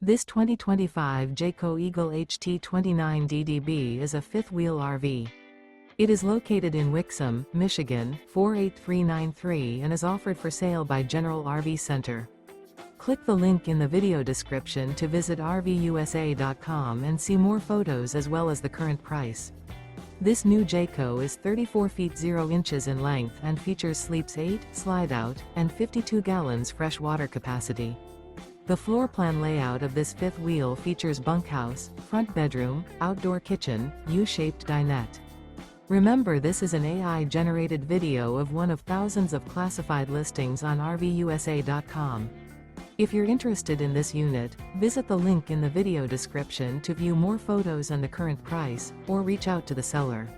This 2025 Jayco Eagle HT 29DDB is a fifth-wheel RV. It is located in Wixom, Michigan, 48393 and is offered for sale by General RV Center. Click the link in the video description to visit RVUSA.com and see more photos as well as the current price. This new Jayco is 34 feet 0 inches in length and features sleeps 8, slide-out, and 52 gallons fresh water capacity. The floor plan layout of this fifth wheel features bunkhouse, front bedroom, outdoor kitchen, U-shaped dinette. Remember, this is an AI-generated video of one of thousands of classified listings on RVUSA.com. If you're interested in this unit, visit the link in the video description to view more photos and the current price, or reach out to the seller.